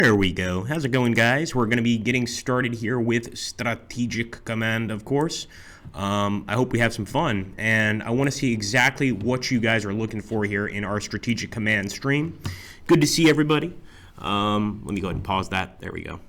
There we go. How's it going, guys? We're going to be getting started here with Strategic Command, of course. I hope we have some fun, and I want to see exactly what you guys are looking for here in our Strategic Command stream. Good to see everybody. Let me go ahead and pause that. There we go.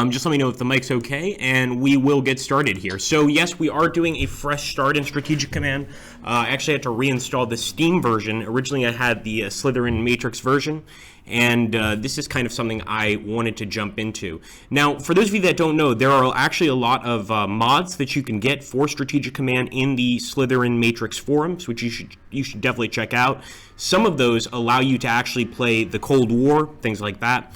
Just let me know if the mic's okay, and we will get started here. So, yes, we are doing a fresh start in Strategic Command. I actually had to reinstall the Steam version. Originally, I had the Slytherin Matrix version, and this is kind of something I wanted to jump into. Now, for those of you that don't know, there are actually a lot of mods that you can get for Strategic Command in the Slytherin Matrix forums, which you should definitely check out. Some of those allow you to actually play the Cold War, things like that.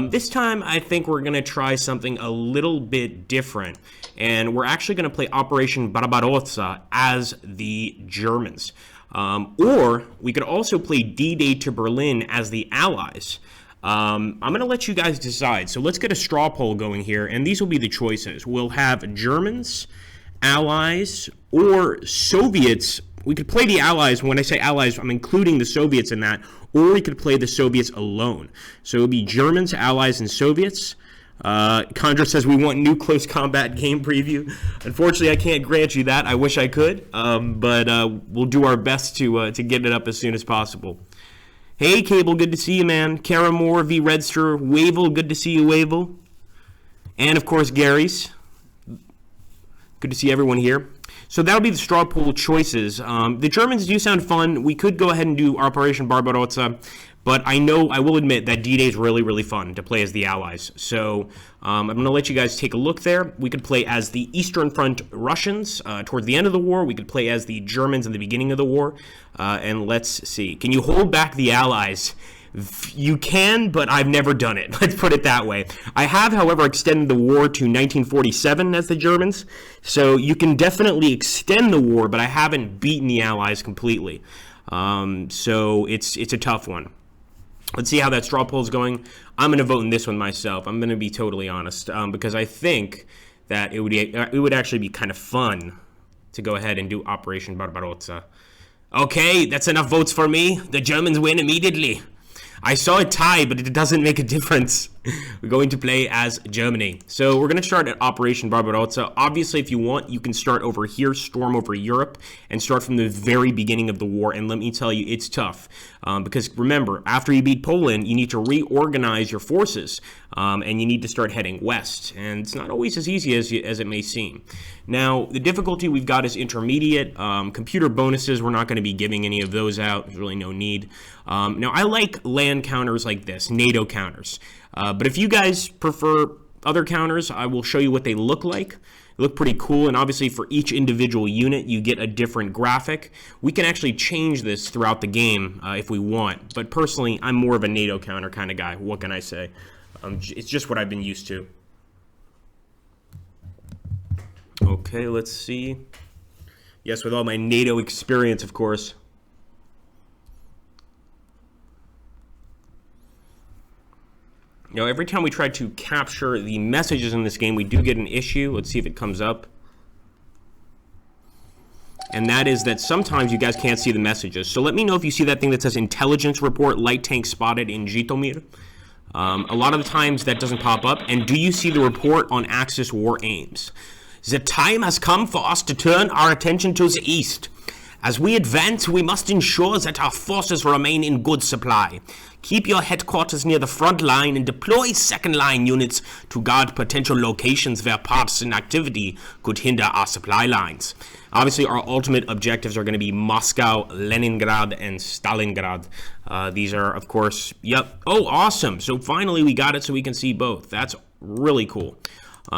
This time, I think we're going to try something a little bit different, and we're actually going to play Operation Barbarossa as the Germans. Or we could also play D-Day to Berlin as the Allies. I'm going to let you guys decide. So let's get a straw poll going here, and these will be the choices. We'll have Germans, Allies, or Soviets. We could play the Allies. When I say Allies, I'm including the Soviets in that. Or we could play the Soviets alone. So it would be Germans, Allies, and Soviets. Condra says we want new close combat game preview. Unfortunately, I can't grant you that. I wish I could, but we'll do our best to get it up as soon as possible. Hey, Cable, good to see you, man. Kara Moore, V. Redster, Wavel, good to see you, Wavel. And, of course, Gary's. Good to see everyone here. So that'll be the straw poll choices. The Germans do sound fun. We could go ahead and do Operation Barbarossa, but I will admit that D-Day is really, really fun to play as the Allies. So I'm going to let you guys take a look there. We could play as the Eastern Front Russians towards the end of the war. We could play as the Germans in the beginning of the war. And let's see. Can you hold back the Allies? You can, but I've never done it. Let's put it that way. I have, however, extended the war to 1947 as the Germans. So you can definitely extend the war, but I haven't beaten the Allies completely. So it's a tough one. Let's see how that straw poll is going. I'm going to vote in this one myself. I'm going to be totally honest, because I think that it would actually be kind of fun to go ahead and do Operation Barbarossa. Okay, that's enough votes for me. The Germans win immediately. I saw a tie, but it doesn't make a difference. We're going to play as Germany. So we're going to start at Operation Barbarossa. Obviously, if you want, you can start over here, storm over Europe, and start from the very beginning of the war. And let me tell you, it's tough. Because remember, after you beat Poland, you need to reorganize your forces. And you need to start heading west. And it's not always as easy as it may seem. Now, the difficulty we've got is intermediate. Computer bonuses, we're not going to be giving any of those out. There's really no need. Now, I like land counters like this, NATO counters. But if you guys prefer other counters, I will show you what they look like. They look pretty cool, and obviously for each individual unit, you get a different graphic. We can actually change this throughout the game if we want. But personally, I'm more of a NATO counter kind of guy. What can I say? It's just what I've been used to. Okay, let's see. Yes, with all my NATO experience, of course. You know, every time we try to capture the messages in this game, we do get an issue. Let's see if it comes up. And that is that sometimes you guys can't see the messages. So let me know if you see that thing that says intelligence report, light tank spotted in Zhytomyr. A lot of the times that doesn't pop up. And do you see the report on Axis war aims? The time has come for us to turn our attention to the east. As we advance, we must ensure that our forces remain in good supply. Keep your headquarters near the front line and deploy second-line units to guard potential locations where partisan activity could hinder our supply lines. Obviously, our ultimate objectives are going to be Moscow, Leningrad, and Stalingrad. These are, of course, yep. Oh, awesome. So finally, we got it so we can see both. That's really cool.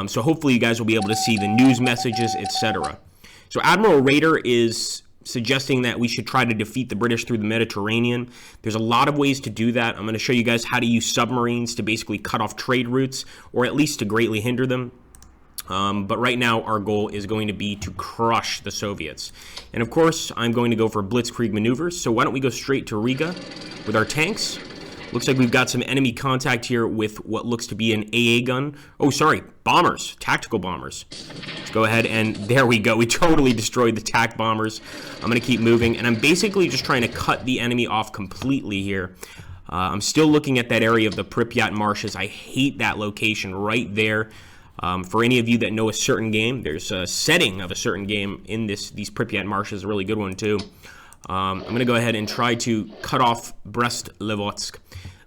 So hopefully, you guys will be able to see the news messages, etc. So Admiral Rader is suggesting that we should try to defeat the British through the Mediterranean. There's a lot of ways to do that. I'm going to show you guys how to use submarines to basically cut off trade routes, or at least to greatly hinder them. But right now, our goal is going to be to crush the Soviets. And of course, I'm going to go for blitzkrieg maneuvers. So why don't we go straight to Riga with our tanks? Looks like we've got some enemy contact here with what looks to be an AA gun. Oh, sorry, bombers, tactical bombers. Let's go ahead and there we go. We totally destroyed the TAC bombers. I'm going to keep moving, and I'm basically just trying to cut the enemy off completely here. I'm still looking at that area of the Pripyat Marshes. I hate that location right there. For any of you that know a certain game, there's a setting of a certain game in these Pripyat Marshes, a really good one too. I'm going to go ahead and try to cut off Brest-Litovsk.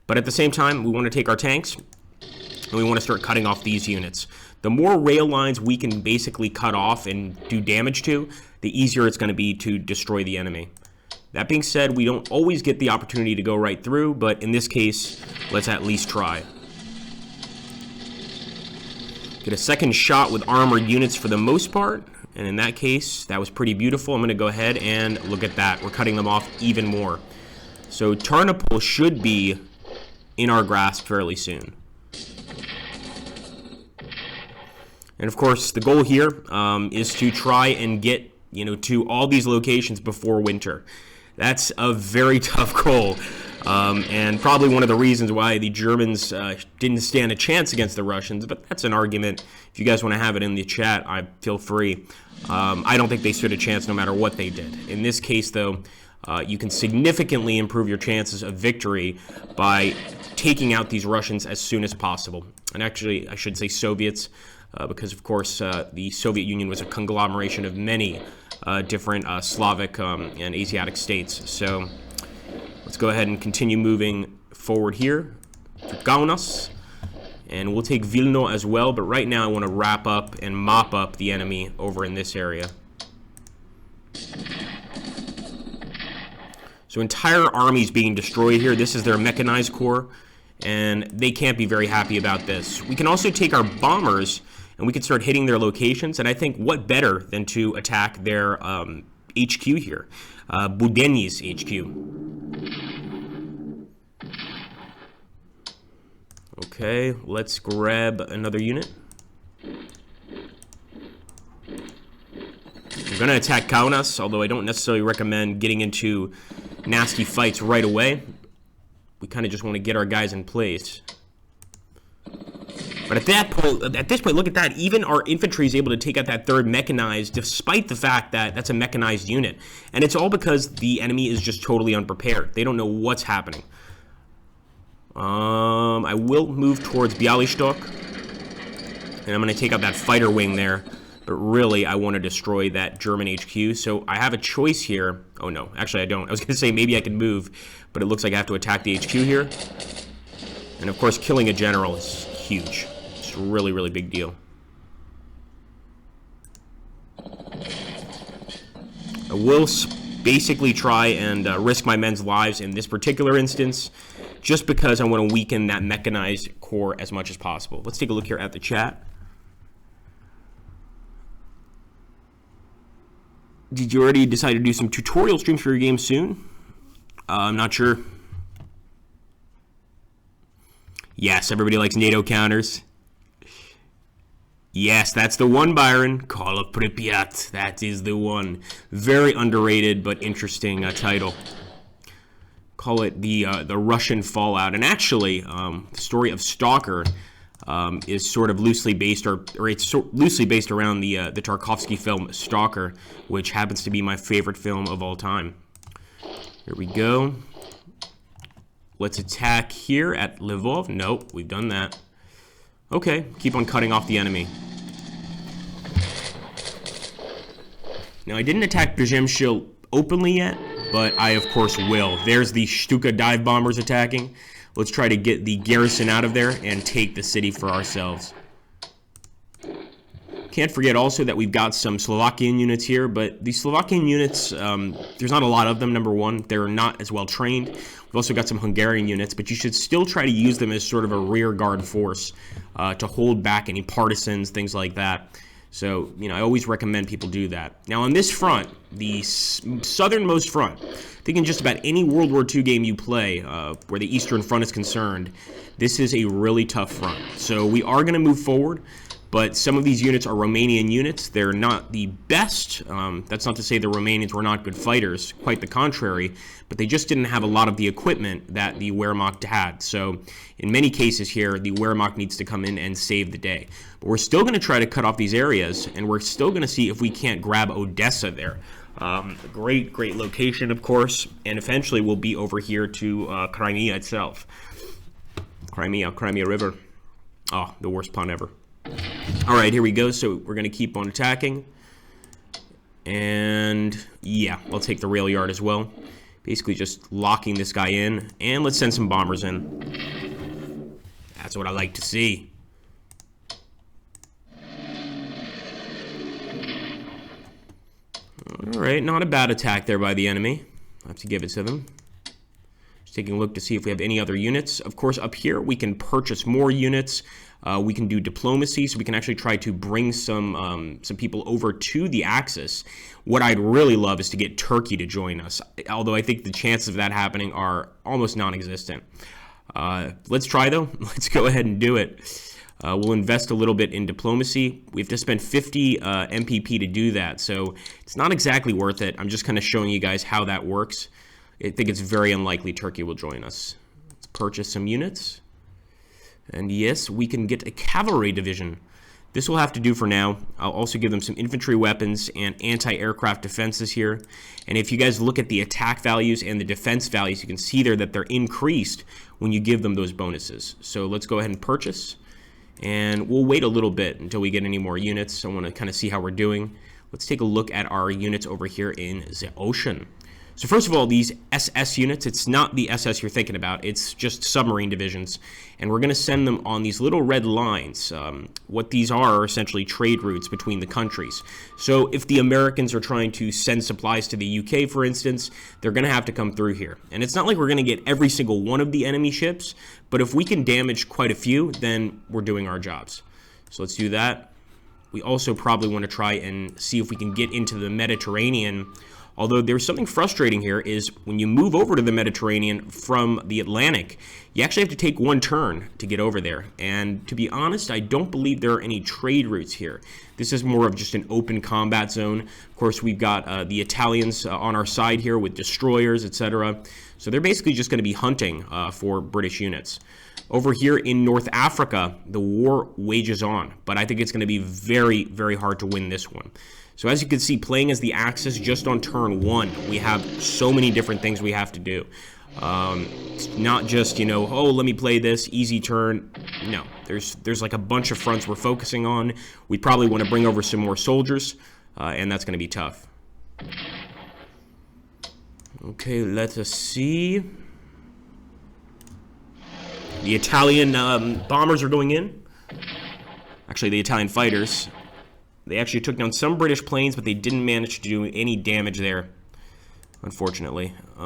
But at the same time, we want to take our tanks, and we want to start cutting off these units. The more rail lines we can basically cut off and do damage to, the easier it's going to be to destroy the enemy. That being said, we don't always get the opportunity to go right through, but in this case, let's at least try. Get a second shot with armored units for the most part, and in that case, that was pretty beautiful. I'm going to go ahead and look at that. We're cutting them off even more. So Tarnopol should be in our grasp fairly soon. And of course, the goal here is to try and get, to all these locations before winter. That's a very tough goal, and probably one of the reasons why the Germans didn't stand a chance against the Russians, but that's an argument. If you guys want to have it in the chat, feel free. I don't think they stood a chance no matter what they did. In this case, though, you can significantly improve your chances of victory by taking out these Russians as soon as possible. And actually, I should say Soviets, because, of course, the Soviet Union was a conglomeration of many different Slavic and Asiatic states. So let's go ahead and continue moving forward here to Kaunas. And we'll take Vilno as well, but right now I want to wrap up and mop up the enemy over in this area. So entire armies being destroyed here. This is their mechanized corps, and they can't be very happy about this. We can also take our bombers, and we can start hitting their locations, and I think what better than to attack their HQ here, Budeny's HQ. Okay, let's grab another unit. I'm going to attack Kaunas, although I don't necessarily recommend getting into nasty fights right away. We kind of just want to get our guys in place. But at this point, look at that. Even our infantry is able to take out that third mechanized, despite the fact that that's a mechanized unit. And it's all because the enemy is just totally unprepared. They don't know what's happening. I will move towards Bialystok, and I'm going to take out that fighter wing there. But really, I want to destroy that German HQ. So I have a choice here. Oh, no. Actually, I don't. I was going to say maybe I can move, but it looks like I have to attack the HQ here. And, of course, killing a general is huge. It's a really, really big deal. I will basically try and risk my men's lives in this particular instance, just because I want to weaken that mechanized corps as much as possible. Let's take a look here at the chat. Did you already decide to do some tutorial streams for your game soon? I'm not sure. Yes, everybody likes NATO counters. Yes, that's the one, Byron. Call of Pripyat. That is the one. Very underrated but interesting title. Call it the Russian Fallout. And actually, the story of Stalker is sort of loosely based, or it's loosely based around the Tarkovsky film Stalker, which happens to be my favorite film of all time. Here we go. Let's attack here at Lvov. Nope, we've done that. Okay, keep on cutting off the enemy. Now, I didn't attack Przemysl openly yet, but I, of course, will. There's the Stuka dive bombers attacking. Let's try to get the garrison out of there and take the city for ourselves. Can't forget also that we've got some Slovakian units here, but the Slovakian units, there's not a lot of them, number one. They're not as well trained. We've also got some Hungarian units, but you should still try to use them as sort of a rear guard force to hold back any partisans, things like that. So, I always recommend people do that. Now, on this front, the southernmost front, I think in just about any World War II game you play where the Eastern Front is concerned, this is a really tough front. So we are going to move forward, but some of these units are Romanian units. They're not the best. That's not to say the Romanians were not good fighters, quite the contrary, but they just didn't have a lot of the equipment that the Wehrmacht had. So in many cases here, the Wehrmacht needs to come in and save the day. But we're still going to try to cut off these areas, and we're still going to see if we can't grab Odessa there. Great location, of course, and eventually we'll be over here to Crimea itself. Crimea River. Oh, the worst pun ever. All right, here we go. So we're going to keep on attacking. And yeah, I'll take the rail yard as well. Basically just locking this guy in. And let's send some bombers in. That's what I like to see. All right, not a bad attack there by the enemy. I have to give it to them. Just taking a look to see if we have any other units. Of course, up here we can purchase more units. We can do diplomacy, so we can actually try to bring some people over to the Axis. What I'd really love is to get Turkey to join us, although I think the chances of that happening are almost non-existent. Let's try, though. Let's go ahead and do it. We'll invest a little bit in diplomacy. We have to spend 50 MPP to do that, so it's not exactly worth it. I'm just kind of showing you guys how that works. I think it's very unlikely Turkey will join us. Let's purchase some units. And yes, we can get a cavalry division. This will have to do for now. I'll also give them some infantry weapons and anti-aircraft defenses here. And if you guys look at the attack values and the defense values, you can see there that they're increased when you give them those bonuses. So let's go ahead and purchase. And we'll wait a little bit until we get any more units. I want to kind of see how we're doing. Let's take a look at our units over here in the ocean. So first of all, these SS units, it's not the SS you're thinking about. It's just submarine divisions. And we're going to send them on these little red lines. What these are essentially trade routes between the countries. So if the Americans are trying to send supplies to the UK, for instance, they're going to have to come through here. And it's not like we're going to get every single one of the enemy ships, but if we can damage quite a few, then we're doing our jobs. So let's do that. We also probably want to try and see if we can get into the Mediterranean. Although there's something frustrating here is when you move over to the Mediterranean from the Atlantic, you actually have to take one turn to get over there. And to be honest, I don't believe there are any trade routes here. This is more of just an open combat zone. Of course, we've got the Italians on our side here with destroyers, etc. So they're basically just going to be hunting for British units. Over here in North Africa, the war wages on, but I think it's going to be very, very hard to win this one. So as you can see, playing as the Axis just on turn 1, we have so many different things we have to do. It's not just, you know, oh, let me play this, easy turn. No, there's like a bunch of fronts we're focusing on. We probably want to bring over some more soldiers, and that's going to be tough. Okay, let us see. The Italian bombers are going in. Actually, the Italian fighters. They actually took down some British planes, but they didn't manage to do any damage there, unfortunately. We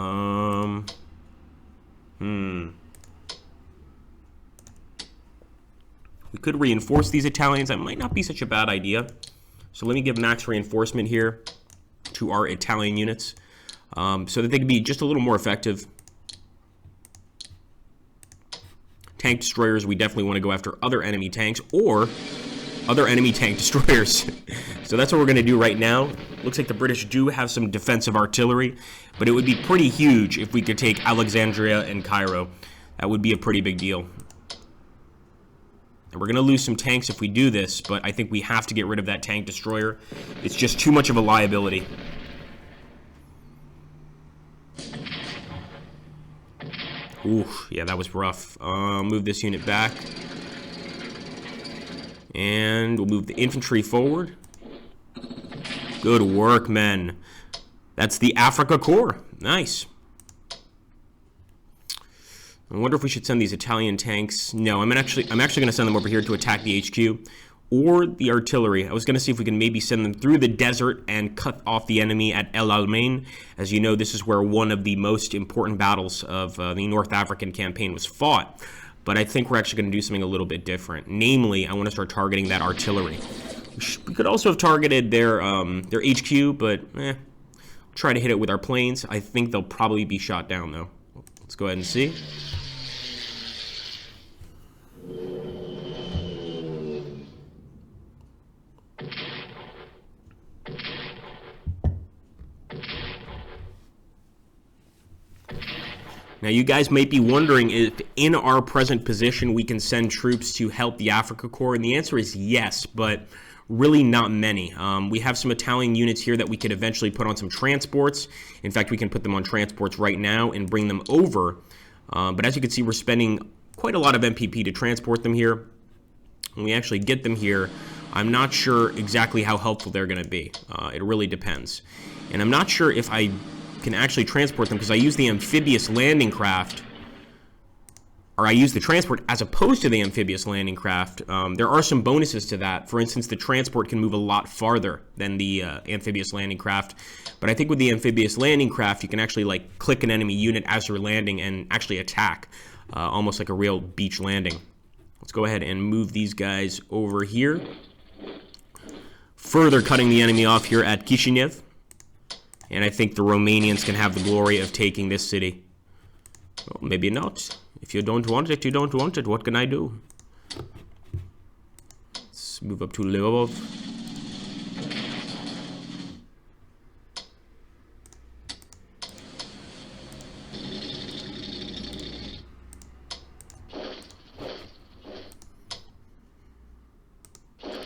could reinforce these Italians. That might not be such a bad idea. So let me give max reinforcement here to our Italian units so that they can be just a little more effective. Tank destroyers, we definitely want to go after other enemy tanks or other enemy tank destroyers. So that's what we're going to do right now. Looks like the British do have some defensive artillery, but it would be pretty huge if we could take Alexandria and Cairo. That would be a pretty big deal. And we're going to lose some tanks if we do this, but I think we have to get rid of that tank destroyer. It's just too much of a liability. Ooh, yeah, that was rough. Move this unit back. And we'll move the infantry forward. Good work, men. That's the Africa Corps. Nice. I wonder if we should send these Italian tanks. No, I'm actually going to send them over here to attack the HQ or the artillery. I was going to see if we can maybe send them through the desert and cut off the enemy at El Alamein. As you know, this is where one of the most important battles of the North African campaign was fought. But I think we're actually going to do something a little bit different. Namely, I want to start targeting that artillery. We could also have targeted their HQ, but try to hit it with our planes. I think they'll probably be shot down, though. Let's go ahead and see. Now, you guys might be wondering if in our present position we can send troops to help the Africa Corps, and the answer is yes, but really not many. We have some Italian units here that we could eventually put on some transports. In fact, we can put them on transports right now and bring them over. But as you can see, we're spending quite a lot of MPP to transport them here. When we actually get them here, I'm not sure exactly how helpful they're going to be. It really depends. And I'm not sure if I can actually transport them because I use the amphibious landing craft, or I use the transport as opposed to the amphibious landing craft. There are some bonuses to that. For instance, the transport can move a lot farther than the amphibious landing craft. But I think with the amphibious landing craft, you can actually like click an enemy unit as you're landing and actually attack, almost like a real beach landing. Let's go ahead and move these guys over here, further cutting the enemy off here at Kishinev. And I think the Romanians can have the glory of taking this city. Well, maybe not. If you don't want it, you don't want it. What can I do? Let's move up to Lvov.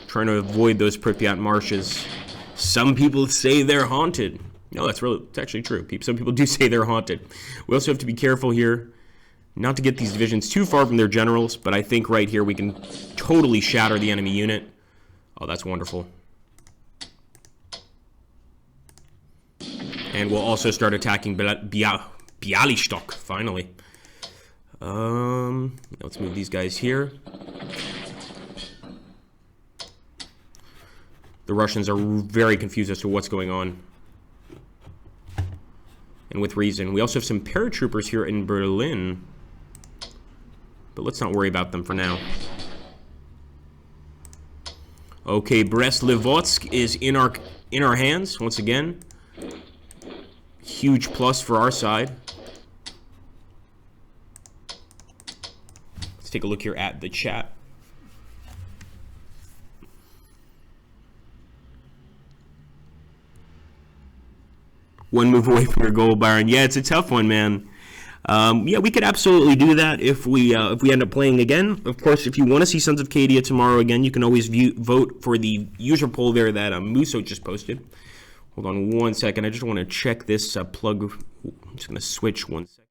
Trying to avoid those Pripyat marshes. Some people say they're haunted. No, it's actually true. Some people do say they're haunted. We also have to be careful here not to get these divisions too far from their generals, but I think right here we can totally shatter the enemy unit. Oh, that's wonderful. And we'll also start attacking Bialystok, finally. Let's move these guys here. The Russians are very confused as to what's going on. And with reason. We also have some paratroopers here in Berlin. But let's not worry about them for now. Okay, Brest-Litovsk is in our hands once again. Huge plus for our side. Let's take a look here at the chat. One move away from your goal, Byron. Yeah, it's a tough one, man. Yeah, we could absolutely do that if we end up playing again. Of course, if you want to see Sons of Cadia tomorrow again, you can always vote for the user poll there that Muso just posted. Hold on one second. I just want to check this plug. I'm just going to switch 1 second.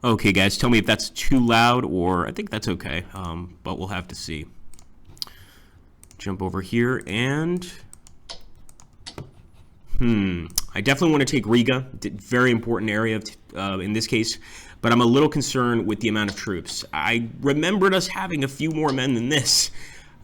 Okay, guys, tell me if that's too loud, or I think that's okay, but we'll have to see. Jump over here, and I definitely want to take Riga. Very important area in this case, but I'm a little concerned with the amount of troops. I remembered us having a few more men than this,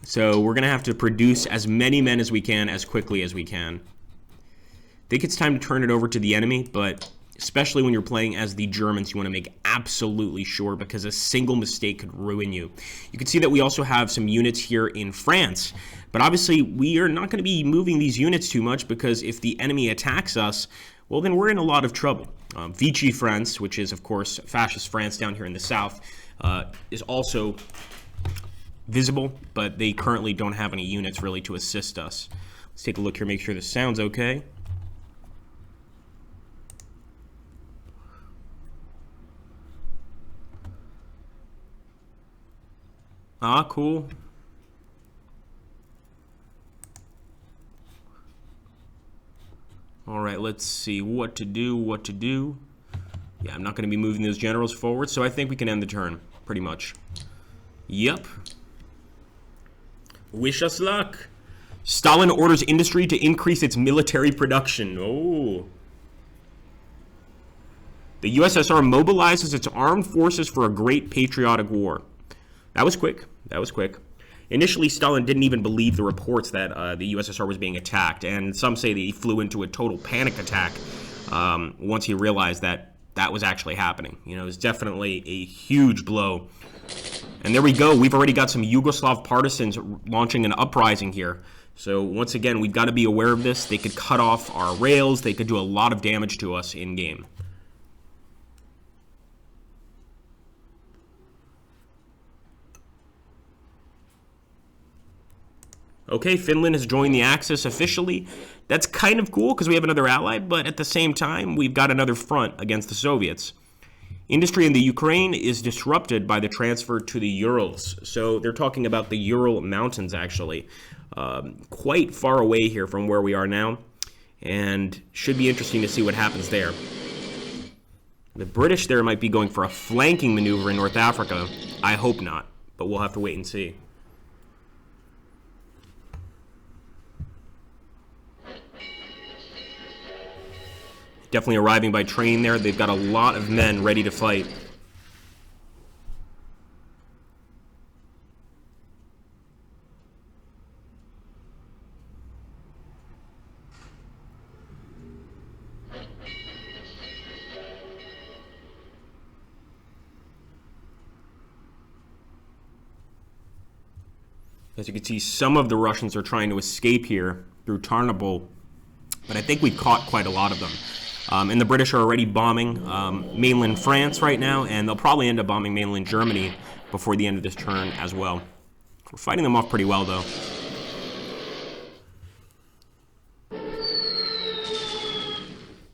so we're going to have to produce as many men as we can as quickly as we can. I think it's time to turn it over to the enemy, but especially when you're playing as the Germans, you want to make absolutely sure, because a single mistake could ruin you. You can see that we also have some units here in France, but obviously we are not going to be moving these units too much, because if the enemy attacks us, well, then we're in a lot of trouble. Vichy France, which is, of course, fascist France down here in the south, is also visible, but they currently don't have any units really to assist us. Let's take a look here, make sure this sounds okay. Ah, cool. All right, let's see what to do. Yeah, I'm not going to be moving those generals forward, so I think we can end the turn, pretty much. Yep. Wish us luck. Stalin orders industry to increase its military production. Oh. The USSR mobilizes its armed forces for a great patriotic war. That was quick. That was quick. Initially, Stalin didn't even believe the reports that the USSR was being attacked, and some say that he flew into a total panic attack once he realized that that was actually happening. You know, it was definitely a huge blow. And there we go. We've already got some Yugoslav partisans launching an uprising here. So once again, we've got to be aware of this. They could cut off our rails. They could do a lot of damage to us in-game. Okay, Finland has joined the Axis officially. That's kind of cool because we have another ally, but at the same time, we've got another front against the Soviets. Industry in the Ukraine is disrupted by the transfer to the Urals. So they're talking about the Ural Mountains, actually. Quite far away here from where we are now, and should be interesting to see what happens there. The British there might be going for a flanking maneuver in North Africa. I hope not, but we'll have to wait and see. Definitely arriving by train there. They've got a lot of men ready to fight. As you can see, some of the Russians are trying to escape here through Tarnopol, but I think we've caught quite a lot of them. And the British are already bombing mainland France right now, and they'll probably end up bombing mainland Germany before the end of this turn as well. We're fighting them off pretty well, though.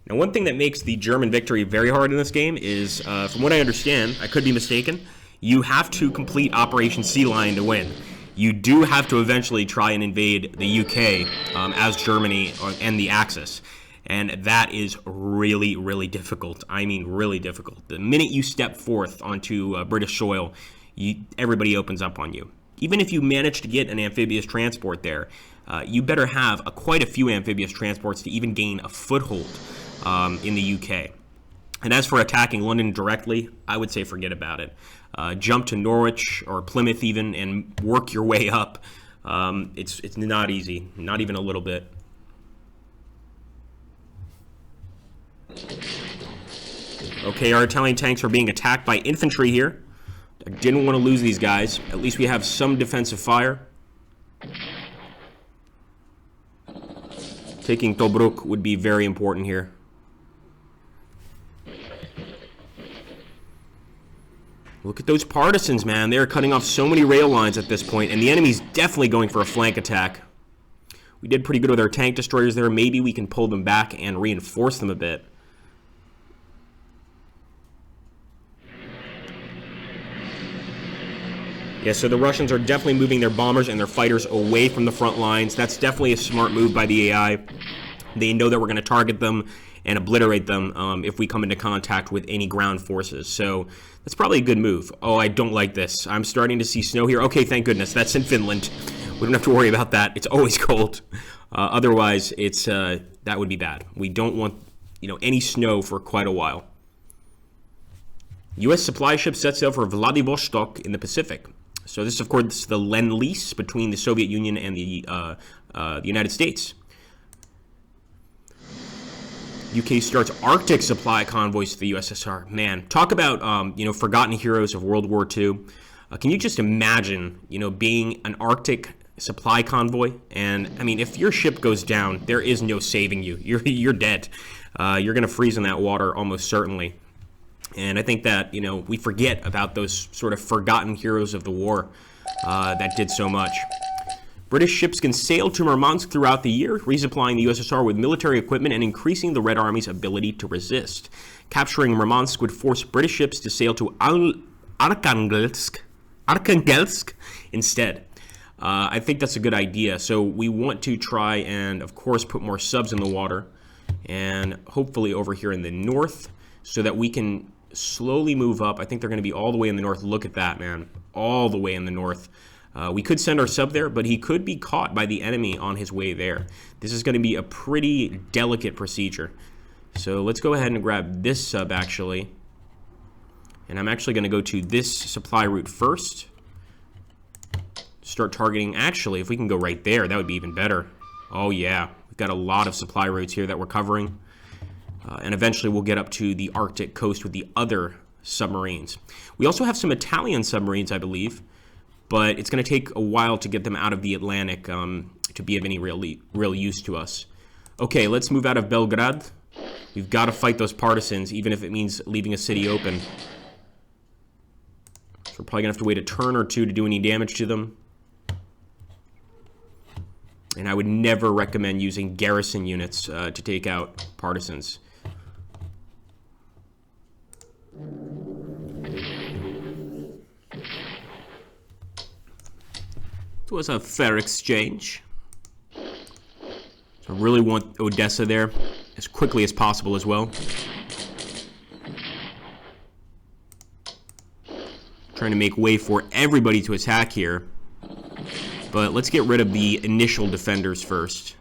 Now, one thing that makes the German victory very hard in this game is, from what I understand, I could be mistaken, you have to complete Operation Sea Lion to win. You do have to eventually try and invade the UK as Germany and the Axis. And that is really, really difficult. I mean, really difficult. The minute you step forth onto British soil, everybody opens up on you. Even if you manage to get an amphibious transport there, you better have quite a few amphibious transports to even gain a foothold in the UK. And as for attacking London directly, I would say forget about it. Jump to Norwich or Plymouth even and work your way up. It's not easy, not even a little bit. Okay, our Italian tanks are being attacked by infantry here. I didn't want to lose these guys. At least we have some defensive fire. Taking Tobruk would be very important here. Look at those partisans, man. They're cutting off so many rail lines at this point, and the enemy's definitely going for a flank attack. We did pretty good with our tank destroyers there. Maybe we can pull them back and reinforce them a bit. Yeah, so the Russians are definitely moving their bombers and their fighters away from the front lines. That's definitely a smart move by the AI. They know that we're going to target them and obliterate them if we come into contact with any ground forces. So that's probably a good move. Oh, I don't like this. I'm starting to see snow here. Okay, thank goodness. That's in Finland. We don't have to worry about that. It's always cold. Otherwise, that would be bad. We don't want any snow for quite a while. U.S. supply ship sets sail for Vladivostok in the Pacific. So this is, of course, the Lend-Lease between the Soviet Union and the United States. UK starts Arctic supply convoys to the USSR. Man, talk about forgotten heroes of World War II. Can you just imagine being an Arctic supply convoy? And I mean, if your ship goes down, there is no saving you. You're dead. You're going to freeze in that water almost certainly. And I think that we forget about those sort of forgotten heroes of the war that did so much. British ships can sail to Murmansk throughout the year, resupplying the USSR with military equipment and increasing the Red Army's ability to resist. Capturing Murmansk would force British ships to sail to Arkhangelsk instead. I think that's a good idea. So we want to try and, of course, put more subs in the water, and hopefully over here in the north, so that we can slowly move up. I think they're going to be all the way in the north. Look at that, man. All the way in the north. We could send our sub there, but he could be caught by the enemy on his way there. This is going to be a pretty delicate procedure. So let's go ahead and grab this sub, actually. And I'm actually going to go to this supply route first. Start targeting. Actually, if we can go right there, that would be even better. Oh, yeah. We've got a lot of supply routes here that we're covering. And eventually we'll get up to the Arctic coast with the other submarines. We also have some Italian submarines, I believe. But it's going to take a while to get them out of the Atlantic to be of any real use to us. Okay, let's move out of Belgrade. We've got to fight those partisans, even if it means leaving a city open. So we're probably going to have to wait a turn or two to do any damage to them. And I would never recommend using garrison units to take out partisans. It was a fair exchange. So I really want Odessa there as quickly as possible as well. Trying to make way for everybody to attack here. But let's get rid of the initial defenders first.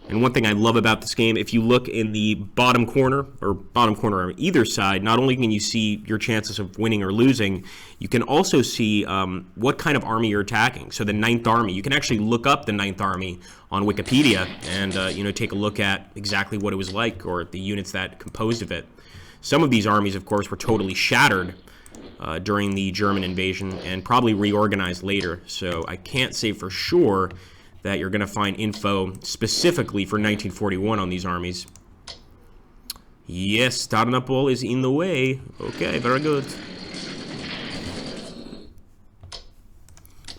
And one thing I love about this game, if you look in the bottom corner on either side, not only can you see your chances of winning or losing, you can also see what kind of army you're attacking. So the 9th Army, you can actually look up the 9th Army on Wikipedia and take a look at exactly what it was like, or the units that composed of it. Some of these armies, of course, were totally shattered during the German invasion and probably reorganized later. So I can't say for sure that you're going to find info specifically for 1941 on these armies. Yes, Tarnopol is in the way. Okay, very good.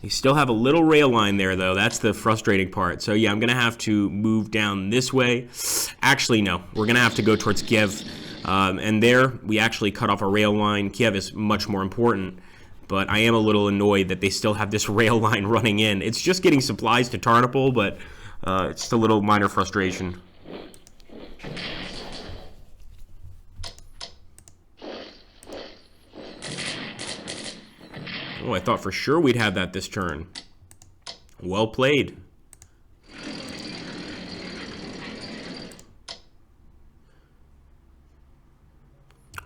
You still have a little rail line there, though. That's the frustrating part. So, yeah, I'm going to have to move down this way. Actually, no. We're going to have to go towards Kiev. And there, we actually cut off a rail line. Kiev is much more important. But I am a little annoyed that they still have this rail line running in. It's just getting supplies to Tarnopol, but it's just a little minor frustration. Oh, I thought for sure we'd have that this turn. Well played.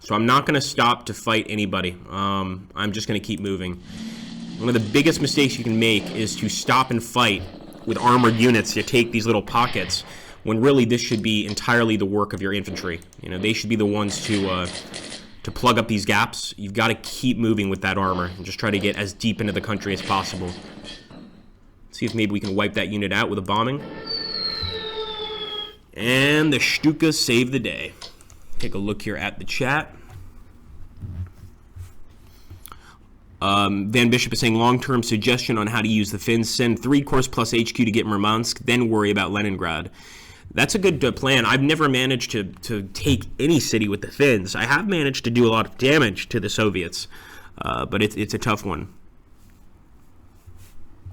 So I'm not going to stop to fight anybody. I'm just going to keep moving. One of the biggest mistakes you can make is to stop and fight with armored units to take these little pockets, when really this should be entirely the work of your infantry. They should be the ones to plug up these gaps. You've got to keep moving with that armor and just try to get as deep into the country as possible. See if maybe we can wipe that unit out with a bombing. And the Stukas save the day. Take a look here at the chat. Van Bishop is saying long-term suggestion on how to use the Finns. Send 3 corps plus HQ to get Murmansk, then worry about Leningrad. That's a good plan. I've never managed to take any city with the Finns. I have managed to do a lot of damage to the Soviets, but it's a tough one.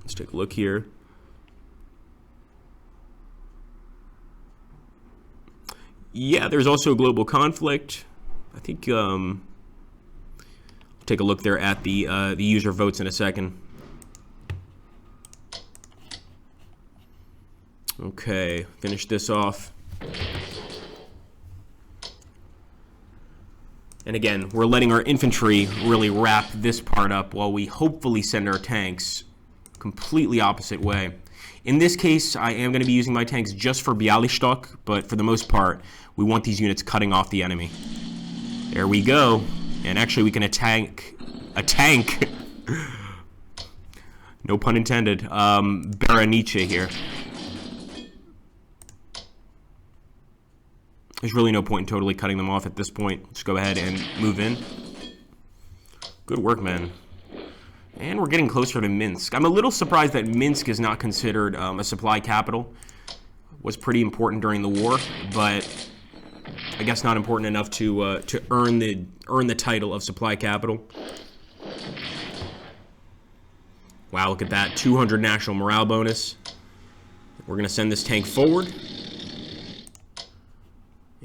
Let's take a look here. Yeah, there's also a global conflict. I think take a look there at the user votes in a second. Okay, finish this off. And again, we're letting our infantry really wrap this part up while we hopefully send our tanks completely opposite way. In this case, I am going to be using my tanks just for Bialystok, but for the most part, we want these units cutting off the enemy. There we go. And actually, we can attack a tank. No pun intended. Baraniche here. There's really no point in totally cutting them off at this point. Let's go ahead and move in. Good work, man. And we're getting closer to Minsk. I'm a little surprised that Minsk is not considered a supply capital. It was pretty important during the war, but I guess not important enough to earn the title of supply capital. Wow, look at that. 200 national morale bonus. We're going to send this tank forward.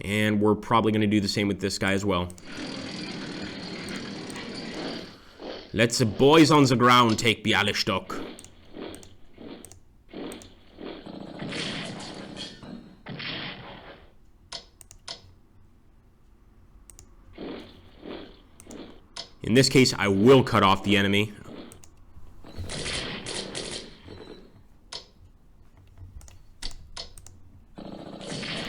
And we're probably going to do the same with this guy as well. Let's the boys on the ground take Bialystok. In this case, I will cut off the enemy.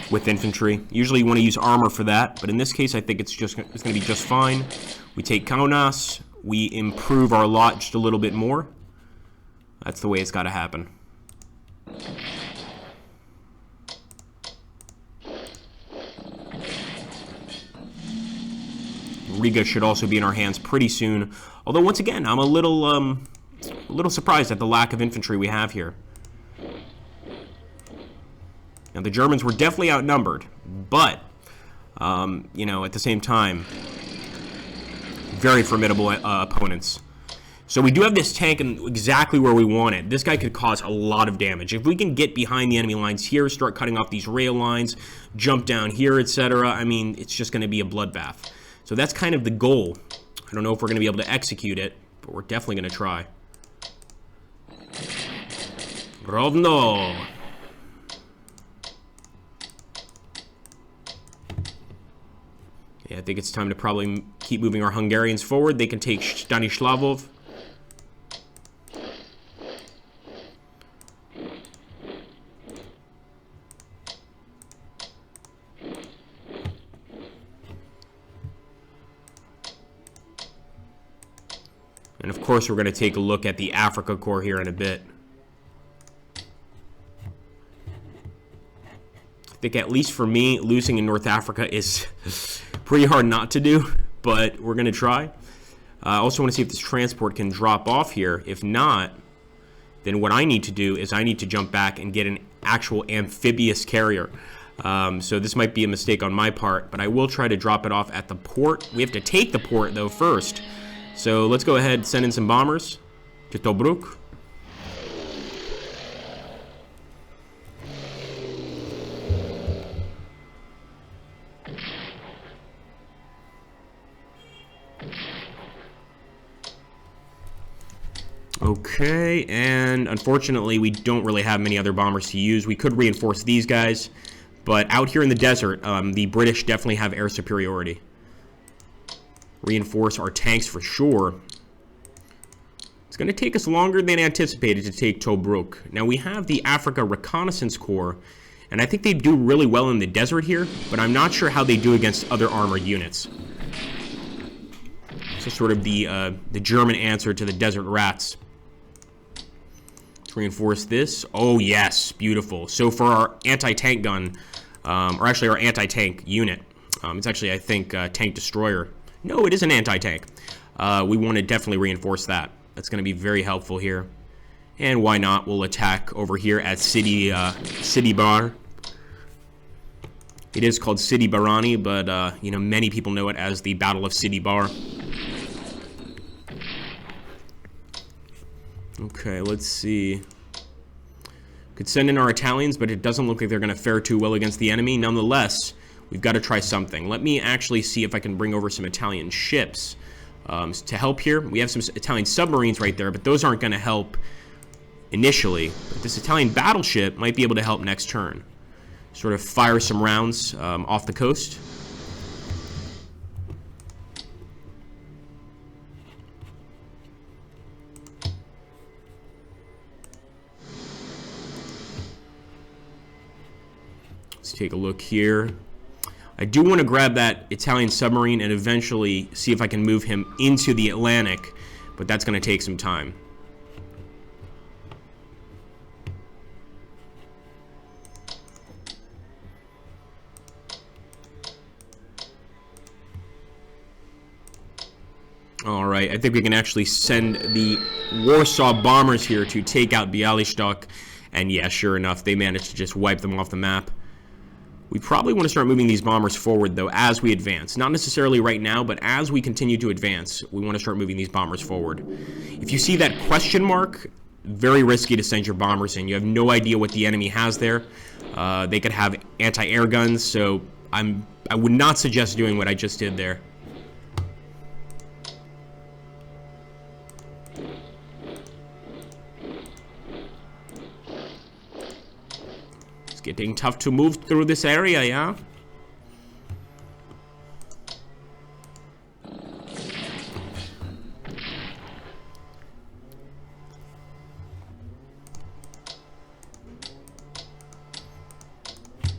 With infantry. Usually you want to use armor for that, but in this case I think it's going to be just fine. We take Kaunas, we improve our lot just a little bit more. That's the way it's got to happen. Riga should also be in our hands pretty soon. Although once again, I'm a little a little surprised at the lack of infantry we have here. Now, the Germans were definitely outnumbered, but, you know, at the same time, very formidable opponents. So we do have this tank in exactly where we want it. This guy could cause a lot of damage. If we can get behind the enemy lines here, start cutting off these rail lines, jump down here, etc., I mean, it's just going to be a bloodbath. So that's kind of the goal. I don't know if we're going to be able to execute it, but we're definitely going to try. Rovno. Yeah, I think it's time to probably keep moving our Hungarians forward. They can take Stanislavov. And of course, we're going to take a look at the Africa Corps here in a bit. I think, at least for me, losing in North Africa is pretty hard not to do, but we're going to try. I also want to see if this transport can drop off here. If not, then what I need to do is I need to jump back and get an actual amphibious carrier. So this might be a mistake on my part, but I will try to drop it off at the port. We have to take the port, though, first. So let's go ahead and send in some bombers to Tobruk. Okay, and unfortunately we don't really have many other bombers to use. We could reinforce these guys, but out here in the desert, the British definitely have air superiority. Reinforce our tanks for sure. It's going to take us longer than anticipated to take Tobruk. Now, we have the Africa Reconnaissance Corps, and I think they do really well in the desert here, but I'm not sure how they do against other armored units. So sort of the German answer to the Desert Rats. Let's reinforce this. Oh, yes, beautiful. So for our anti-tank gun, or actually our anti-tank unit, it's actually, I think, tank destroyer. No, it is an anti-tank. We want to definitely reinforce that. That's going to be very helpful here. And why not? We'll attack over here at Sidi Bar. It is called Sidi Barani, but you know, many people know it as the Battle of Sidi Bar. Okay, let's see. Could send in our Italians, but it doesn't look like they're going to fare too well against the enemy. Nonetheless, we've got to try something. Let me actually see if I can bring over some Italian ships to help here. We have some Italian submarines right there, but those aren't going to help initially. But this Italian battleship might be able to help next turn. Sort of fire some rounds off the coast. Let's take a look here. I do want to grab that Italian submarine and eventually see if I can move him into the Atlantic, but that's going to take some time. All right, I think we can actually send the Warsaw bombers here to take out Bialystok, and yeah, sure enough, they managed to just wipe them off the map. We probably want to start moving these bombers forward, though, as we advance. Not necessarily right now, but as we continue to advance, we want to start moving these bombers forward. If you see that question mark, very risky to send your bombers in. You have no idea what the enemy has there. They could have anti-air guns, so I would not suggest doing what I just did there. Getting tough to move through this area, yeah?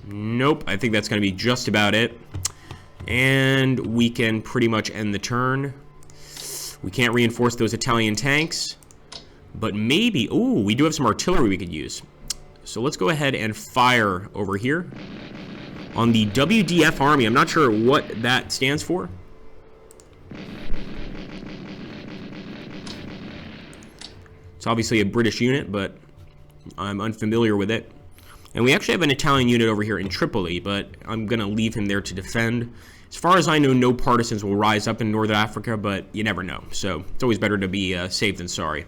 Nope, I think that's going to be just about it. And we can pretty much end the turn. We can't reinforce those Italian tanks. But maybe... Ooh, we do have some artillery we could use. So let's go ahead and fire over here on the WDF Army. I'm not sure what that stands for. It's obviously a British unit, but I'm unfamiliar with it. And we actually have an Italian unit over here in Tripoli, but I'm going to leave him there to defend. As far as I know, no partisans will rise up in Northern Africa, but you never know. So it's always better to be safe than sorry.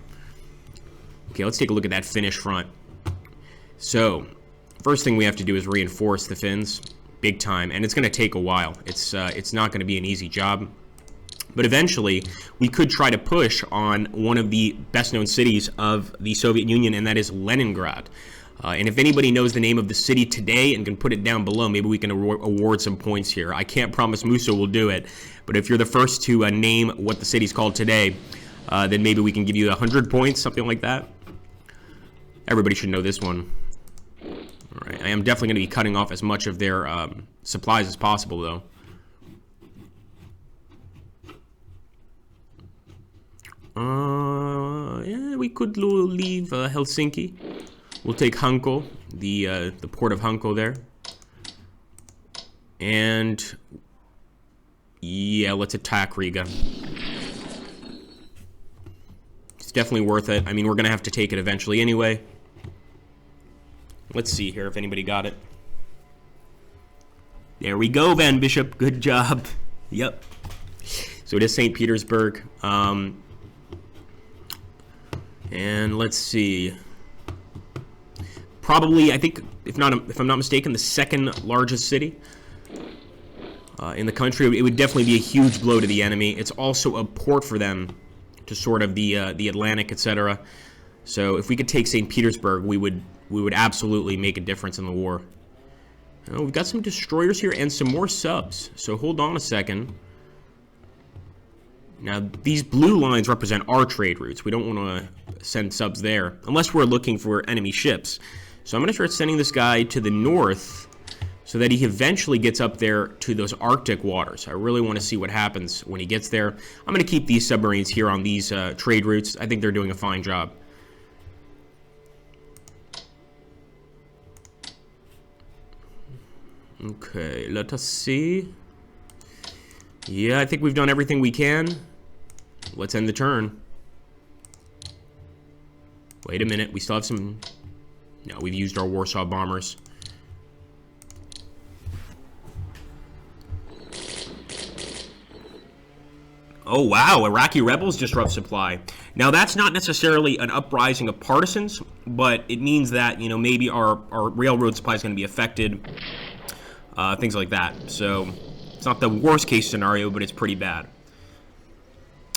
Okay, let's take a look at that Finnish front. So, first thing we have to do is reinforce the Finns, big time, and it's going to take a while. It's not going to be an easy job. But eventually, we could try to push on one of the best-known cities of the Soviet Union, and that is Leningrad. And if anybody knows the name of the city today and can put it down below, maybe we can award some points here. I can't promise Musa will do it, but if you're the first to name what the city's called today, then maybe we can give you 100 points, something like that. Everybody should know this one. All right, I am definitely going to be cutting off as much of their supplies as possible, though. Yeah, we could leave Helsinki. We'll take Hanko, the port of Hanko there. And yeah, let's attack Riga. It's definitely worth it. I mean, we're going to have to take it eventually anyway. Let's see here if anybody got it. There we go, Van Bishop. Good job. Yep. So it is St. Petersburg. And let's see. Probably, I think, if I'm not mistaken, the second largest city in the country. It would definitely be a huge blow to the enemy. It's also a port for them to sort of the Atlantic, etc. So if we could take St. Petersburg, we would absolutely make a difference in the war. We've got some destroyers here and some more subs. So hold on a second. Now, these blue lines represent our trade routes. We don't want to send subs there, unless we're looking for enemy ships. So I'm going to start sending this guy to the north so that he eventually gets up there to those Arctic waters. I really want to see what happens when he gets there. I'm going to keep these submarines here on these trade routes. I think they're doing a fine job. Okay, let us see. Yeah, I think we've done everything we can. Let's end the turn. Wait a minute, we still have some... No, we've used our Warsaw bombers. Oh, wow, Iraqi rebels disrupt supply. Now, that's not necessarily an uprising of partisans, but it means that, you know, maybe our railroad supply is going to be affected. Things like that. So, it's not the worst case scenario, but it's pretty bad.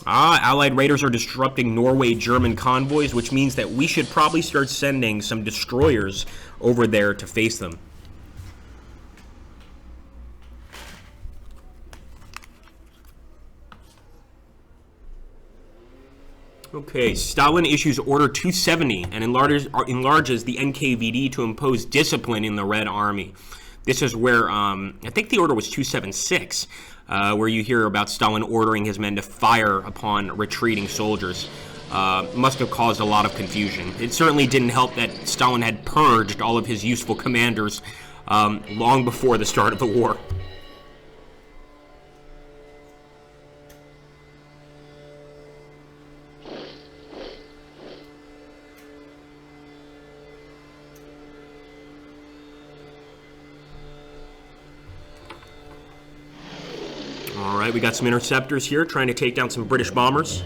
Allied raiders are disrupting Norway-German convoys, which means that we should probably start sending some destroyers over there to face them. Okay, Stalin issues Order 270 and enlarges the NKVD to impose discipline in the Red Army. This is where, I think the order was 276, where you hear about Stalin ordering his men to fire upon retreating soldiers. Must have caused a lot of confusion. It certainly didn't help that Stalin had purged all of his useful commanders long before the start of the war. Alright, we got some interceptors here trying to take down some British bombers.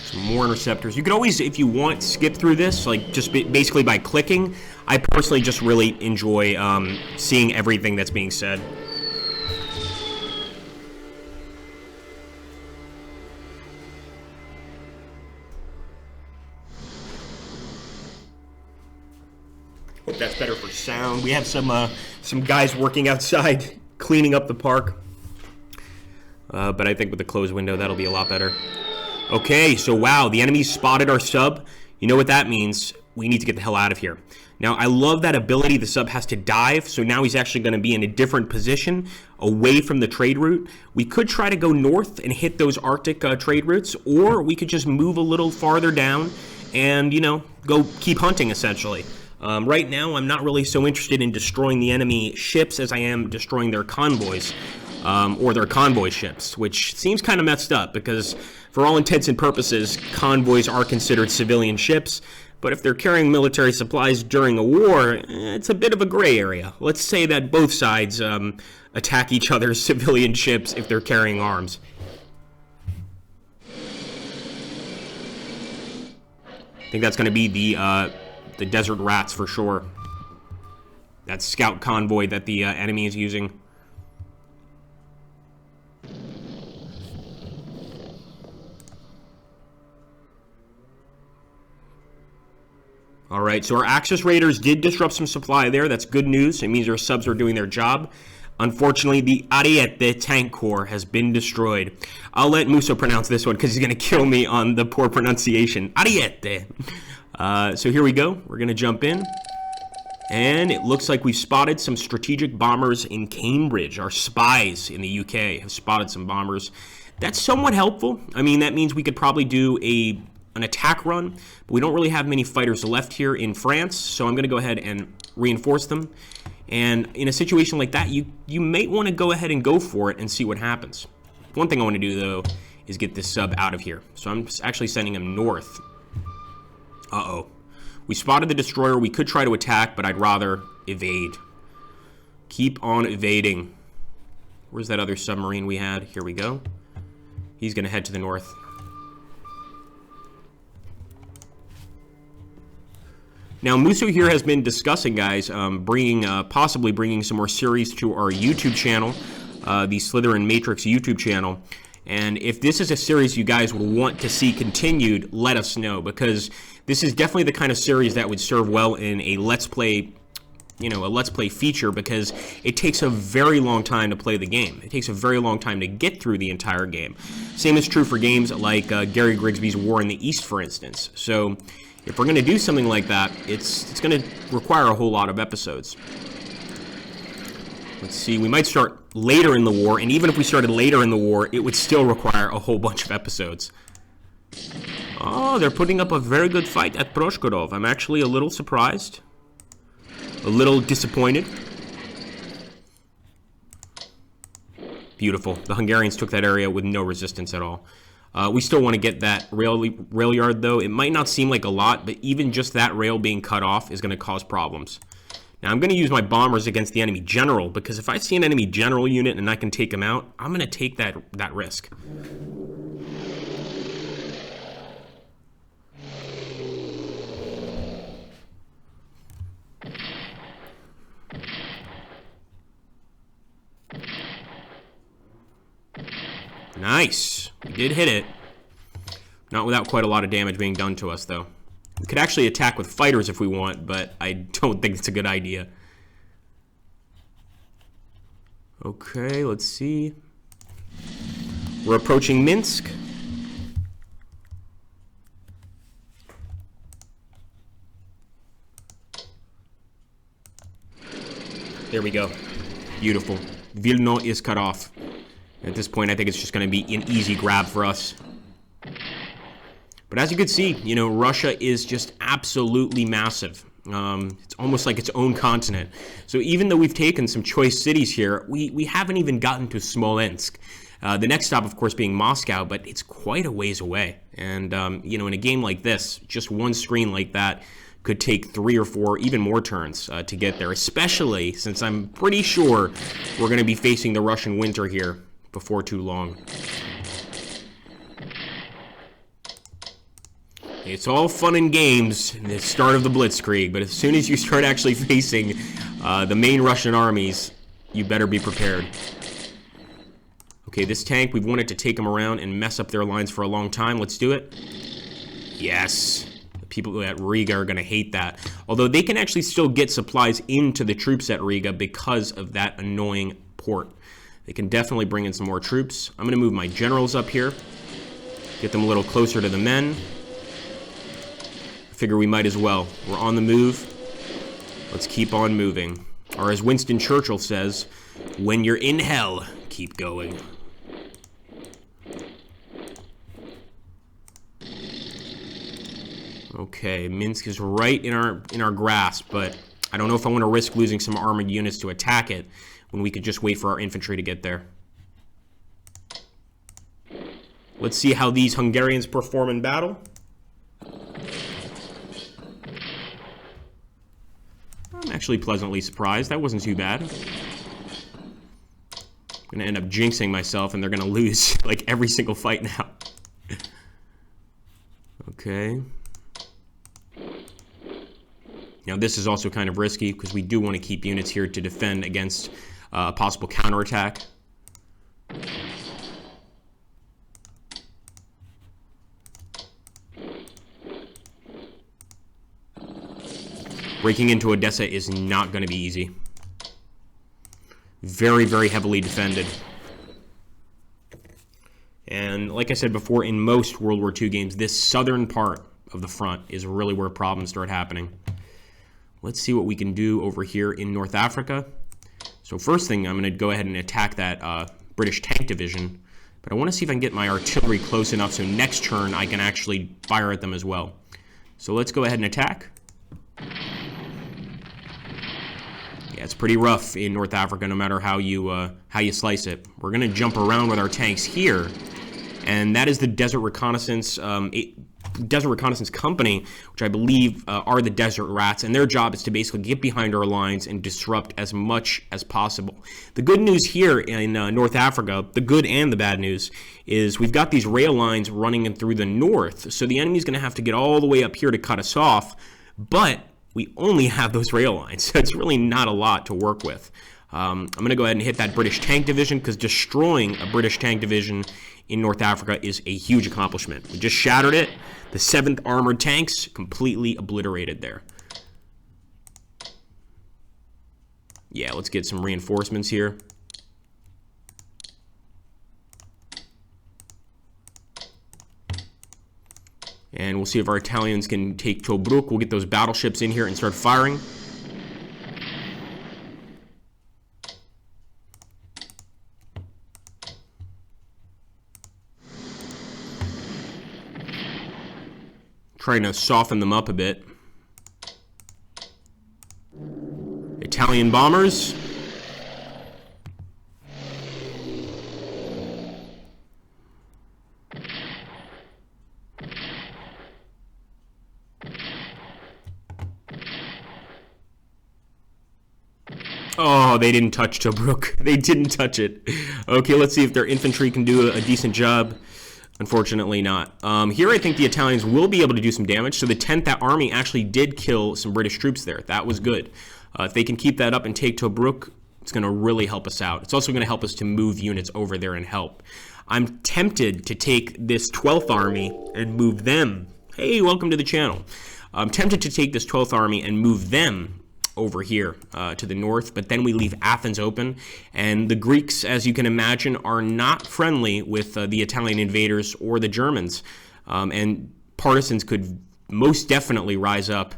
Some more interceptors. You could always, if you want, skip through this, like just basically by clicking. I personally just really enjoy seeing everything that's being said. Hope that's better for sound. We have some guys working outside cleaning up the park. But I think with the closed window, that'll be a lot better. Okay, so wow, the enemy spotted our sub. You know what that means. we need to get the hell out of here. Now, I love that ability. The sub has to dive, so now he's actually going to be in a different position away from the trade route. We could try to go north and hit those Arctic trade routes, or we could just move a little farther down and, you know, go keep hunting, essentially. Right now, I'm not really so interested in destroying the enemy ships as I am destroying their convoys, or their convoy ships, which seems kind of messed up because, for all intents and purposes, convoys are considered civilian ships. But if they're carrying military supplies during a war, it's a bit of a gray area. Let's say that both sides attack each other's civilian ships if they're carrying arms. I think that's going to be the Desert Rats for sure. That scout convoy that the enemy is using. All right, so our Axis Raiders did disrupt some supply there. That's good news. It means our subs are doing their job. Unfortunately, the Ariete tank corps has been destroyed. I'll let Musso pronounce this one because he's going to kill me on the poor pronunciation. Ariete. So here we go. We're going to jump in. And it looks like we've spotted some strategic bombers in Cambridge. Our spies in the UK have spotted some bombers. That's somewhat helpful. I mean, that means we could probably do an attack run, but we don't really have many fighters left here in France, so I'm going to go ahead and reinforce them. And in a situation like that, you may want to go ahead and go for it and see what happens. One thing I want to do, though, is get this sub out of here. So I'm actually sending him north. Uh-oh. We spotted the destroyer. We could try to attack, but I'd rather evade. Keep on evading. Where's that other submarine we had? Here we go. He's going to head to the north. Now, Musso here has been discussing, guys, possibly bringing some more series to our YouTube channel, the Slytherin Matrix YouTube channel. And if this is a series you guys would want to see continued, let us know, because this is definitely the kind of series that would serve well in a Let's Play, a Let's Play feature, because it takes a very long time to play the game. It takes a very long time to get through the entire game. Same is true for games like Gary Grigsby's War in the East, for instance. So if we're going to do something like that, it's going to require a whole lot of episodes. Let's see, we might start later in the war, and even if we started later in the war, it would still require a whole bunch of episodes. Oh, they're putting up a very good fight at Proshkorov. I'm actually a little surprised. A little disappointed. Beautiful. The Hungarians took that area with no resistance at all. We still want to get that rail yard, though. It might not seem like a lot, but even just that rail being cut off is going to cause problems. Now, I'm going to use my bombers against the enemy general, because if I see an enemy general unit and I can take him out, I'm going to take that risk. Nice. We did hit it. Not without quite a lot of damage being done to us, though. We could actually attack with fighters if we want, but I don't think it's a good idea. Okay, let's see. We're approaching Minsk. There we go. Beautiful. Vilno is cut off. At this point, I think it's just going to be an easy grab for us. But as you can see, Russia is just absolutely massive. It's almost like its own continent. So even though we've taken some choice cities here, we haven't even gotten to Smolensk. The next stop, of course, being Moscow, but it's quite a ways away. And, in a game like this, just one screen like that could take 3 or 4, even more turns to get there, especially since I'm pretty sure we're going to be facing the Russian winter here before too long. It's all fun and games in the start of the Blitzkrieg, but as soon as you start actually facing the main Russian armies, you better be prepared. Okay, this tank, we've wanted to take them around and mess up their lines for a long time. Let's do it. Yes. The people at Riga are going to hate that. Although they can actually still get supplies into the troops at Riga because of that annoying port. They can definitely bring in some more troops. I'm going to move my generals up here. Get them a little closer to the men. Figure we might as well. We're on the move. Let's keep on moving. Or as Winston Churchill says, when you're in hell, keep going. Okay, Minsk is right in our grasp, but I don't know if I want to risk losing some armored units to attack it when we could just wait for our infantry to get there. Let's see how these Hungarians perform in battle. I'm actually pleasantly surprised. That wasn't too bad. I'm going to end up jinxing myself, and they're going to lose like every single fight now. Okay. Now, this is also kind of risky because we do want to keep units here to defend against a possible counterattack. Breaking into Odessa is not going to be easy. Very, very heavily defended. And like I said before, in most World War II games, this southern part of the front is really where problems start happening. Let's see what we can do over here in North Africa. So first thing, I'm going to go ahead and attack that British tank division. But I want to see if I can get my artillery close enough so next turn I can actually fire at them as well. So let's go ahead and attack. Yeah, it's pretty rough in North Africa no matter how you slice it. We're going to jump around with our tanks here. And that is the Desert Reconnaissance Company, which I believe are the Desert Rats, and their job is to basically get behind our lines and disrupt as much as possible. The good news here in North Africa, the good and the bad news, is we've got these rail lines running in through the north, so the enemy's going to have to get all the way up here to cut us off, but we only have those rail lines, so it's really not a lot to work with. I'm going to go ahead and hit that British tank division, because destroying a British tank division in North Africa is a huge accomplishment. We just shattered it. The 7th Armored Tanks completely obliterated there. Yeah, let's get some reinforcements here. And we'll see if our Italians can take Tobruk. We'll get those battleships in here and start firing. Trying to soften them up a bit. Italian bombers. Oh, they didn't touch Tobruk. They didn't touch it. Okay, let's see if their infantry can do a decent job. Unfortunately not. Here I think the Italians will be able to do some damage. So the 10th Army actually did kill some British troops there. That was good. If they can keep that up and take Tobruk, it's going to really help us out. It's also going to help us to move units over there and help. I'm tempted to take this 12th Army and move them. Hey, welcome to the channel. I'm tempted to take this 12th Army and move them over here to the north, but then we leave Athens open, and the Greeks, as you can imagine, are not friendly with the Italian invaders or the Germans, and partisans could most definitely rise up.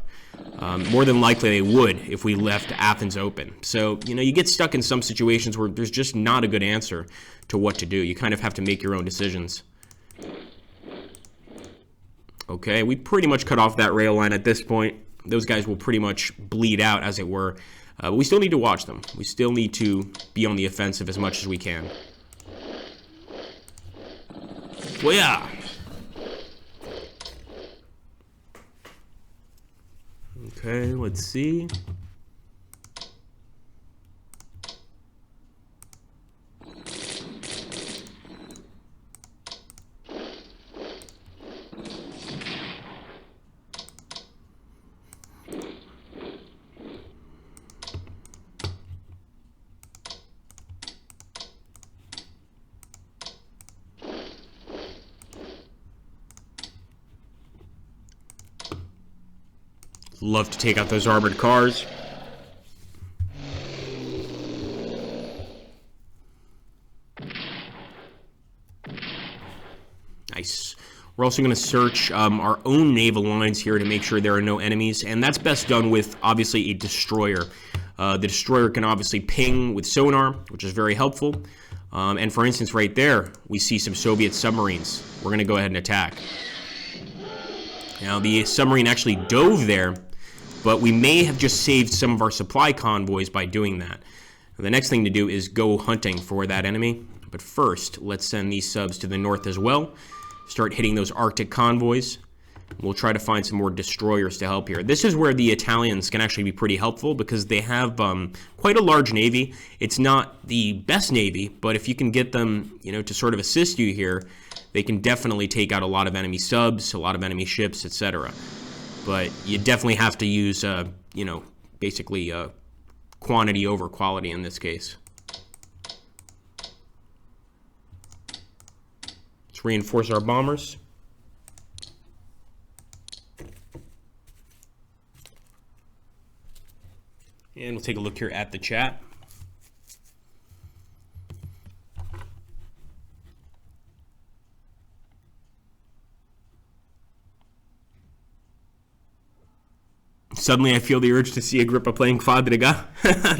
More than likely they would if we left Athens open. So, you know, you get stuck in some situations where there's just not a good answer to what to do. You kind of have to make your own decisions. Okay, we pretty much cut off that rail line at this point. Those guys will pretty much bleed out, as it were. But we still need to watch them. We still need to be on the offensive as much as we can. Well, yeah. Okay, let's see. Love to take out those armored cars. Nice. We're also going to search our own naval lines here to make sure there are no enemies, and that's best done with, obviously, a destroyer. The destroyer can obviously ping with sonar, which is very helpful. And for instance, right there, we see some Soviet submarines. We're going to go ahead and attack. Now, the submarine actually dove there, but we may have just saved some of our supply convoys by doing that. The next thing to do is go hunting for that enemy. But first, let's send these subs to the north as well. Start hitting those Arctic convoys. We'll try to find some more destroyers to help here. This is where the Italians can actually be pretty helpful because they have quite a large navy. It's not the best navy, but if you can get them, to sort of assist you here, they can definitely take out a lot of enemy subs, a lot of enemy ships, etc. But you definitely have to use, basically quantity over quality in this case. Let's reinforce our bombers. And we'll take a look here at the chat. Suddenly I feel the urge to see Agrippa playing Quadriga.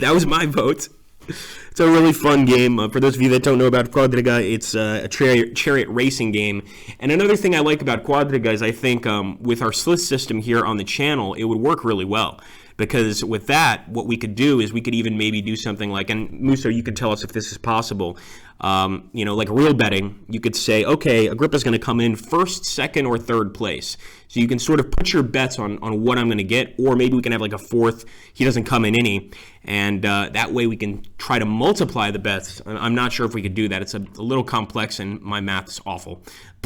That was my vote. It's a really fun game. For those of you that don't know about Quadriga, it's a chariot racing game. And another thing I like about Quadriga is I think with our Sliss system here on the channel, it would work really well. Because with that, what we could do is we could even maybe do something like, and Musso, you could tell us if this is possible, like real betting. You could say, okay, Agrippa's going to come in first, second, or third place. So you can sort of put your bets on what I'm going to get, or maybe we can have like a fourth, he doesn't come in any, and that way we can try to multiply the bets. I'm not sure if we could do that. It's a little complex, and my math is awful,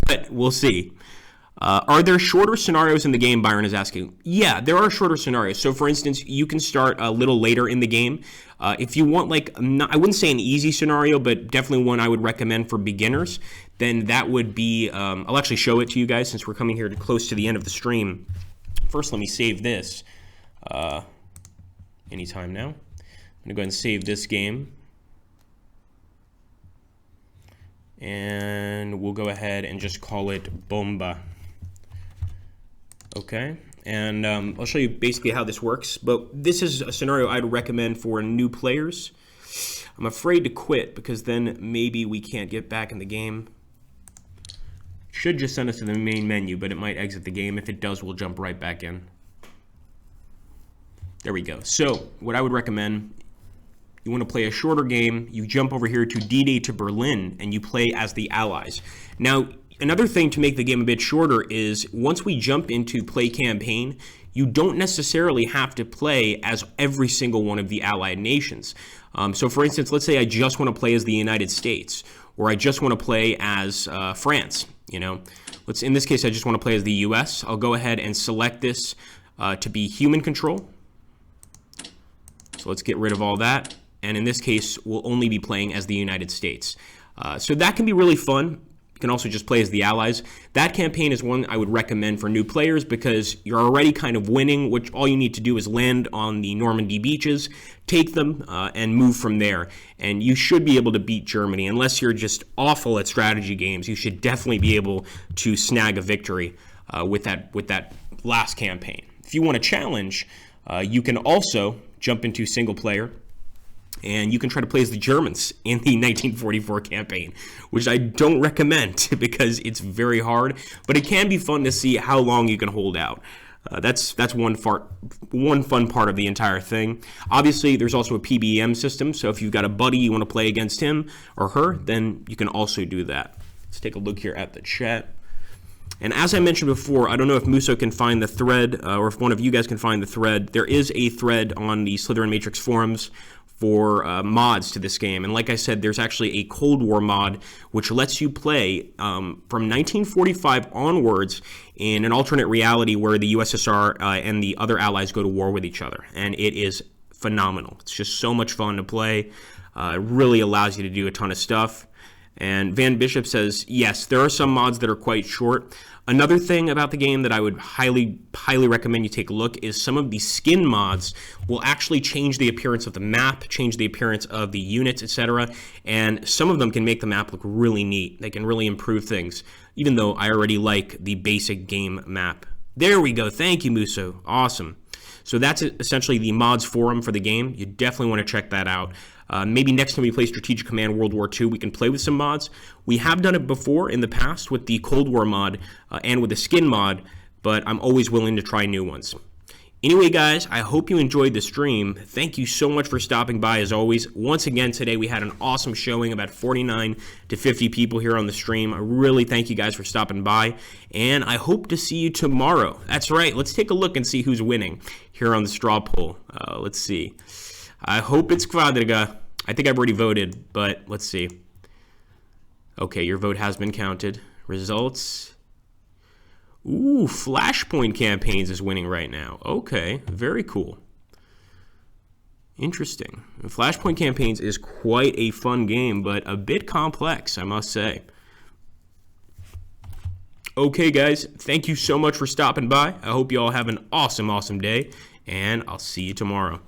but we'll see. Are there shorter scenarios in the game, Byron is asking? Yeah, there are shorter scenarios. So, for instance, you can start a little later in the game. If you want, I wouldn't say an easy scenario, but definitely one I would recommend for beginners, then that would be, I'll actually show it to you guys since we're coming here close to the end of the stream. First, let me save this anytime now. I'm going to go ahead and save this game. And we'll go ahead and just call it Bomba. Okay, and I'll show you basically how this works, but this is a scenario I'd recommend for new players. I'm afraid to quit because then maybe we can't get back in the game. Should just send us to the main menu, but it might exit the game. If it does, we'll jump right back in. There we go. So what I would recommend, you want to play a shorter game, you jump over here to D-Day to Berlin, and you play as the Allies. Now, another thing to make the game a bit shorter is once we jump into play campaign, you don't necessarily have to play as every single one of the allied nations. So for instance, let's say I just want to play as the United States, or I just want to play as France. In this case, I just want to play as the US. I'll go ahead and select this to be human control. So let's get rid of all that. And in this case, we'll only be playing as the United States. So that can be really fun. You can also just play as the Allies. That campaign is one I would recommend for new players because you're already kind of winning, which all you need to do is land on the Normandy beaches, take them, and move from there. And you should be able to beat Germany. Unless you're just awful at strategy games, you should definitely be able to snag a victory with that last campaign. If you want a challenge, you can also jump into single player, and you can try to play as the Germans in the 1944 campaign, which I don't recommend because it's very hard, but it can be fun to see how long you can hold out. That's one fun part of the entire thing. Obviously, there's also a PBM system, so if you've got a buddy you want to play against him or her, then you can also do that. Let's take a look here at the chat. And as I mentioned before, I don't know if Musso can find the thread or if one of you guys can find the thread. There is a thread on the Slytherin Matrix forums for mods to this game. And like I said, there's actually a Cold War mod which lets you play from 1945 onwards in an alternate reality where the USSR and the other allies go to war with each other. And it is phenomenal. It's just so much fun to play. It really allows you to do a ton of stuff. And Van Bishop says, yes, there are some mods that are quite short. Another thing about the game that I would highly recommend you take a look is some of the skin mods will actually change the appearance of the map, change the appearance of the units, etc. And some of them can make the map look really neat. They can really improve things, even though I already like the basic game map. There we go. Thank you, Muso. Awesome. So that's essentially the mods forum for the game. You definitely want to check that out. Maybe next time we play Strategic Command World War II, we can play with some mods. We have done it before in the past with the Cold War mod and with the skin mod, but I'm always willing to try new ones. Anyway, guys, I hope you enjoyed the stream. Thank you so much for stopping by, as always. Once again, today we had an awesome showing, about 49 to 50 people here on the stream. I really thank you guys for stopping by, and I hope to see you tomorrow. That's right. Let's take a look and see who's winning here on the straw poll. Let's see. I hope it's Quadriga. I think I've already voted, but let's see. Okay, your vote has been counted. Results. Ooh, Flashpoint Campaigns is winning right now. Okay, very cool. Interesting. Flashpoint Campaigns is quite a fun game, but a bit complex, I must say. Okay, guys, thank you so much for stopping by. I hope you all have an awesome, awesome day, and I'll see you tomorrow.